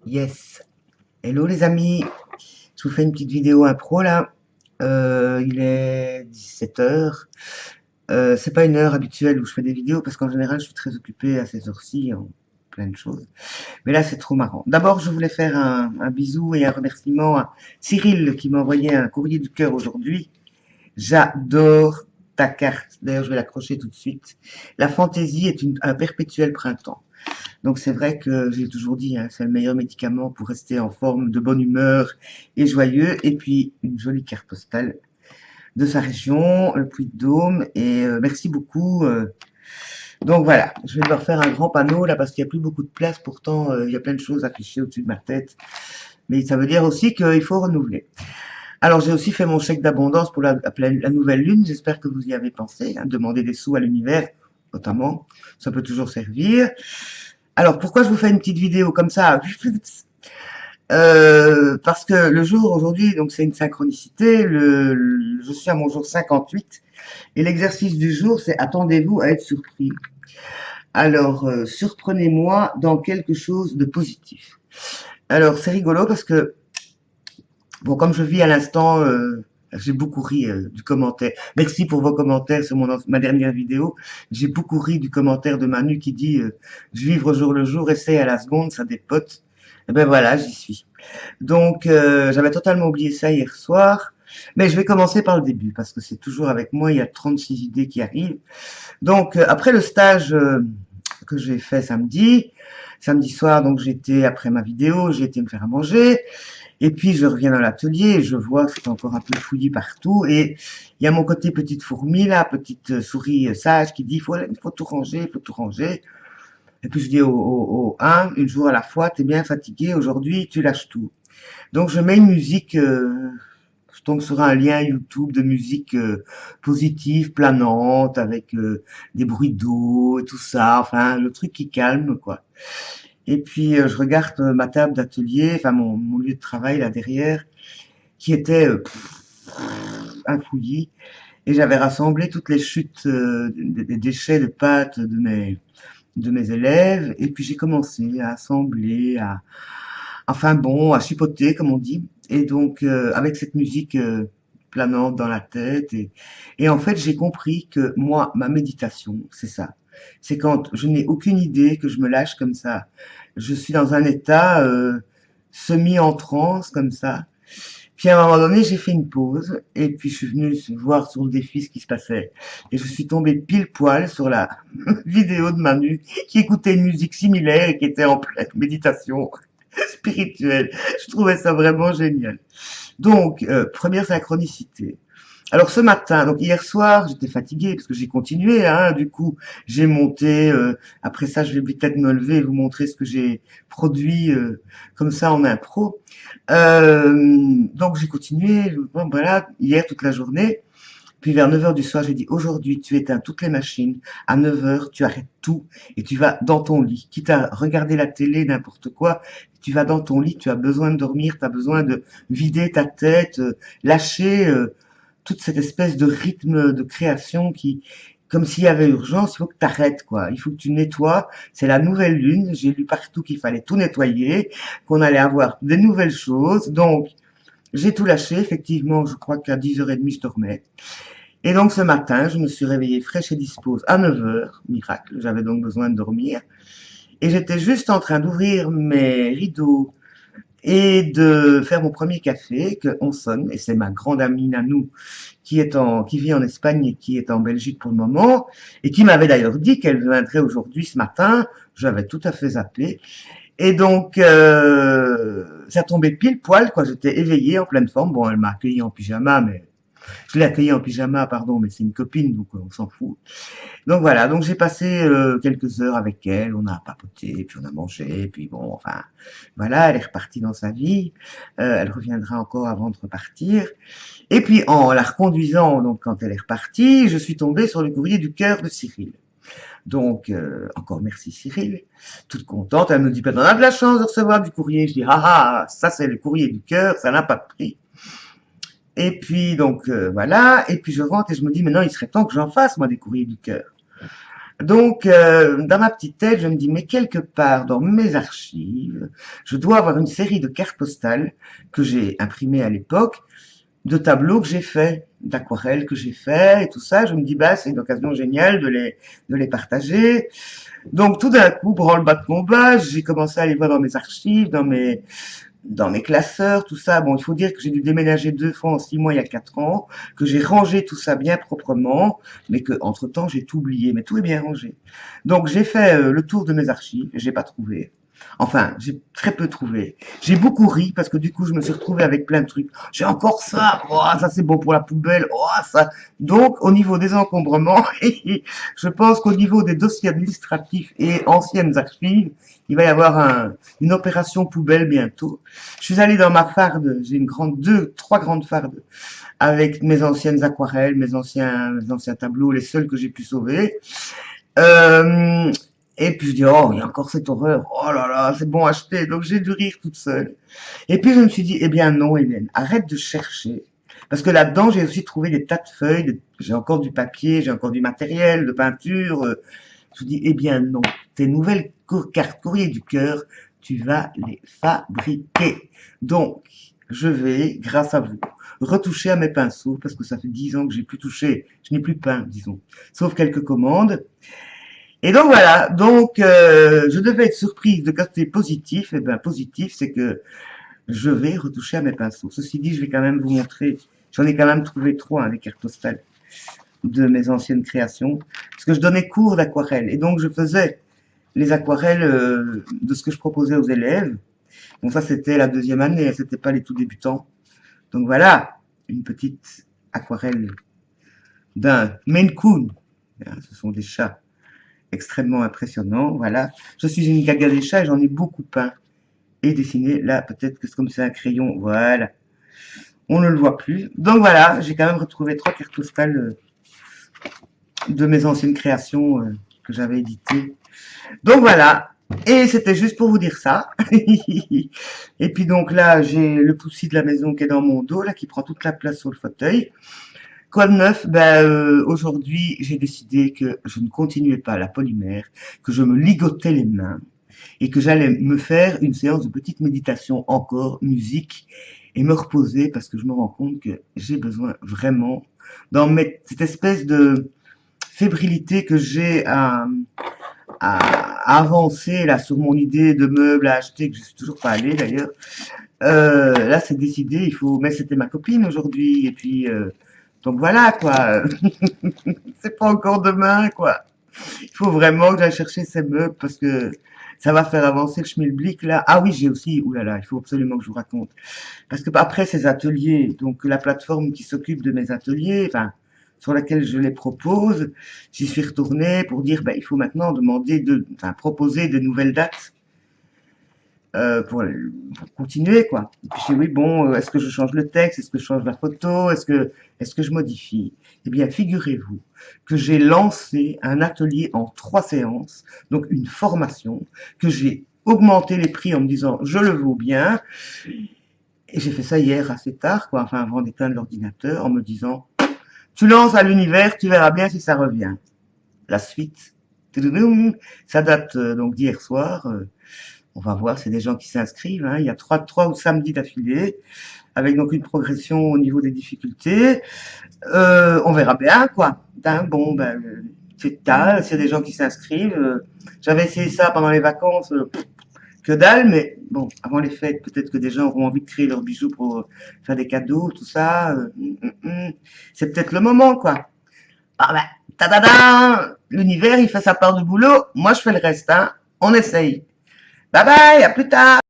Yes. Hello les amis. Je vous fais une petite vidéo impro là. Il est 17 heures. C'est pas une heure habituelle où je fais des vidéos parce qu'en général je suis très occupé à ces heures-ci en plein de choses. Mais là c'est trop marrant. D'abord je voulais faire un bisou et un remerciement à Cyril qui m'a envoyé un courrier du cœur aujourd'hui. J'adore ta carte. D'ailleurs je vais l'accrocher tout de suite. La fantaisie est un perpétuel printemps. Donc c'est vrai que j'ai toujours dit, hein, c'est le meilleur médicament pour rester en forme, de bonne humeur et joyeux. Et puis une jolie carte postale de sa région, le Puy-de-Dôme. Et merci beaucoup. Donc voilà, je vais devoir faire un grand panneau là parce qu'il n'y a plus beaucoup de place. Pourtant, il y a plein de choses affichées au-dessus de ma tête. Mais ça veut dire aussi qu'il faut renouveler. Alors j'ai aussi fait mon chèque d'abondance pour la nouvelle lune. J'espère que vous y avez pensé. Hein, demander des sous à l'univers, notamment. Ça peut toujours servir. Alors, pourquoi je vous fais une petite vidéo comme ça? Parce que le jour aujourd'hui, donc c'est une synchronicité, je suis à mon jour 58, et l'exercice du jour, c'est attendez-vous à être surpris. Alors, surprenez-moi dans quelque chose de positif. Alors, c'est rigolo parce que, bon, comme je vis à l'instant, j'ai beaucoup ri du commentaire. Merci pour vos commentaires sur ma dernière vidéo. J'ai beaucoup ri du commentaire de Manu qui dit je vivre au jour le jour, essaye à la seconde, ça dépote. Et ben voilà, j'y suis. Donc j'avais totalement oublié ça hier soir. Mais je vais commencer par le début parce que c'est toujours avec moi, il y a 36 idées qui arrivent. Donc après le stage que j'ai fait samedi soir, donc j'étais après ma vidéo, j'ai été me faire à manger. Et puis je reviens dans l'atelier et je vois que c'est encore un peu fouillis partout. Et il y a mon côté petite fourmi là, petite souris sage qui dit il faut tout ranger, il faut tout ranger. Et puis je dis au une jour à la fois, t'es bien fatigué, aujourd'hui tu lâches tout. Donc je mets une musique, je tombe sur un lien YouTube de musique positive, planante, avec des bruits d'eau et tout ça, enfin le truc qui calme quoi. Et puis je regarde ma table d'atelier, enfin mon lieu de travail là derrière, qui était un fouillis. Et j'avais rassemblé toutes les chutes des déchets de pâtes de mes élèves. Et puis j'ai commencé à assembler, enfin bon, à chipoter comme on dit. Et donc avec cette musique planante dans la tête. Et en fait j'ai compris que moi, ma méditation, c'est ça. C'est quand je n'ai aucune idée que je me lâche comme ça. Je suis dans un état semi en transe comme ça. Puis à un moment donné, j'ai fait une pause et puis je suis venue voir sur le défi ce qui se passait. Et je suis tombée pile poil sur la vidéo de Manu qui écoutait une musique similaire et qui était en pleine méditation spirituelle. Je trouvais ça vraiment génial. Donc, première synchronicité. Alors ce matin, donc hier soir, j'étais fatiguée parce que j'ai continué, hein, du coup j'ai monté, après ça je vais peut-être me lever et vous montrer ce que j'ai produit comme ça en impro. Donc j'ai continué, bon, voilà, hier toute la journée, puis vers 9 heures du soir j'ai dit aujourd'hui tu éteins toutes les machines, à 9 heures tu arrêtes tout et tu vas dans ton lit, quitte à regarder la télé, n'importe quoi, tu vas dans ton lit, tu as besoin de dormir, tu as besoin de vider ta tête, lâcher toute cette espèce de rythme de création qui, comme s'il y avait urgence, il faut que tu arrêtes, quoi. Il faut que tu nettoies. C'est la nouvelle lune. J'ai lu partout qu'il fallait tout nettoyer, qu'on allait avoir des nouvelles choses. Donc, j'ai tout lâché. Effectivement, je crois qu'à 10h30, je dormais. Et donc, ce matin, je me suis réveillée fraîche et dispose à 9 heures. Miracle. J'avais donc besoin de dormir. Et j'étais juste en train d'ouvrir mes rideaux et de faire mon premier café, qu'on sonne, et c'est ma grande amie Nanou qui vit en Espagne et qui est en Belgique pour le moment, et qui m'avait d'ailleurs dit qu'elle viendrait aujourd'hui ce matin. J'avais tout à fait zappé. Et donc, ça tombait pile poil, quoi. J'étais éveillée, en pleine forme. Bon, elle m'a accueilli en pyjama, mais je l'ai accueillie en pyjama, pardon, mais c'est une copine, donc on s'en fout. Donc voilà, donc j'ai passé quelques heures avec elle, on a papoté, puis on a mangé, puis bon, enfin, voilà, elle est repartie dans sa vie, elle reviendra encore avant de repartir. Et puis en la reconduisant, donc quand elle est repartie, je suis tombée sur le courrier du cœur de Cyril. Donc, encore merci Cyril, toute contente, elle me dit, ben, on a de la chance de recevoir du courrier. Je dis, ah ah, ça c'est le courrier du cœur, ça n'a pas de prix. Et puis donc voilà, et puis je rentre et je me dis, maintenant il serait temps que j'en fasse moi des courriers du cœur. Donc, dans ma petite tête, je me dis, mais quelque part dans mes archives, je dois avoir une série de cartes postales que j'ai imprimées à l'époque, de tableaux que j'ai faits, d'aquarelles que j'ai faits et tout ça. Je me dis, bah, c'est une occasion géniale de les partager. Donc, tout d'un coup, branle-bas de combat, j'ai commencé à aller voir dans mes archives, dans mes classeurs, tout ça. Bon, il faut dire que j'ai dû déménager 2 fois en 6 mois il y a 4 ans, que j'ai rangé tout ça bien proprement, mais que entre temps j'ai tout oublié, mais tout est bien rangé. Donc j'ai fait le tour de mes archives, et j'ai pas trouvé. Enfin, j'ai très peu trouvé. J'ai beaucoup ri parce que du coup, je me suis retrouvé avec plein de trucs. J'ai encore ça. Oh, ça c'est bon pour la poubelle. Oh, ça. Donc, au niveau des encombrements, je pense qu'au niveau des dossiers administratifs et anciennes archives, il va y avoir une opération poubelle bientôt. Je suis allé dans ma farde. J'ai trois grandes fardes avec mes anciennes aquarelles, mes anciens tableaux, les seuls que j'ai pu sauver. Euh, et puis je dis, oh, il y a encore cette horreur. Oh là là, c'est bon acheter. Donc j'ai dû rire toute seule. Et puis je me suis dit, eh bien non, Hélène, arrête de chercher. Parce que là-dedans, j'ai aussi trouvé des tas de feuilles, j'ai encore du papier, j'ai encore du matériel de peinture. Je me dis, eh bien non, tes nouvelles cartes courrier du cœur, tu vas les fabriquer. Donc, je vais, grâce à vous, retoucher à mes pinceaux, parce que ça fait 10 ans que j'ai plus touché, je n'ai plus peint, disons, sauf quelques commandes. Et donc voilà, donc je devais être surprise de côté positif. Et bien positif, c'est que je vais retoucher à mes pinceaux. Ceci dit, je vais quand même vous montrer, j'en ai quand même trouvé 3, hein, les cartes postales de mes anciennes créations, parce que je donnais cours d'aquarelle, et donc je faisais les aquarelles de ce que je proposais aux élèves. Bon, ça c'était la 2e année, c'était pas les tout débutants. Donc voilà, une petite aquarelle d'un Maine Coon. Ce sont des chats extrêmement impressionnants, voilà. Je suis une gaga des chats et j'en ai beaucoup peint et dessiné. Là, peut-être que c'est comme c'est un crayon, voilà. On ne le voit plus. Donc voilà, j'ai quand même retrouvé 3 cartes postales de mes anciennes créations que j'avais éditées. Donc voilà, et c'était juste pour vous dire ça. Et puis donc là, j'ai le poussi de la maison qui est dans mon dos, là, qui prend toute la place sur le fauteuil. Quoi de neuf? Aujourd'hui, j'ai décidé que je ne continuais pas la polymère, que je me ligotais les mains et que j'allais me faire une séance de petite méditation, encore musique, et me reposer parce que je me rends compte que j'ai besoin vraiment dans cette espèce de fébrilité que j'ai à avancer là sur mon idée de meubles à acheter, que je suis toujours pas allée d'ailleurs. Là, c'est décidé, il faut. Mais c'était ma copine aujourd'hui, et puis donc voilà quoi. C'est pas encore demain quoi. Il faut vraiment que j'aille chercher ces meubles parce que ça va faire avancer le schmilblick là. Ah oui, j'ai aussi. Ouh là là, il faut absolument que je vous raconte. Parce que après ces ateliers, donc la plateforme qui s'occupe de mes ateliers, enfin sur laquelle je les propose, j'y suis retournée pour dire, il faut maintenant proposer de nouvelles dates pour continuer, quoi. Et puis je dis, oui, bon, est-ce que je change le texte, est-ce que je change la photo, est-ce que je modifie? Eh bien, figurez-vous que j'ai lancé un atelier en 3 séances, donc une formation, que j'ai augmenté les prix en me disant, je le vaux bien. Et j'ai fait ça hier assez tard, quoi, enfin avant d'éteindre l'ordinateur, en me disant, tu lances à l'univers, tu verras bien si ça revient. La suite, ça date donc d'hier soir. On va voir, c'est des gens qui s'inscrivent. Hein. Il y a 3 samedis d'affilée, avec donc une progression au niveau des difficultés. On verra bien, quoi. Bon, c'est tard, s'il y a des gens qui s'inscrivent. J'avais essayé ça pendant les vacances, que dalle, mais bon, avant les fêtes, peut-être que des gens auront envie de créer leurs bijoux pour faire des cadeaux, tout ça. C'est peut-être le moment, quoi. Ah ta-da-da, l'univers, il fait sa part de boulot. Moi, je fais le reste, hein. On essaye. Bye bye, à plus tard.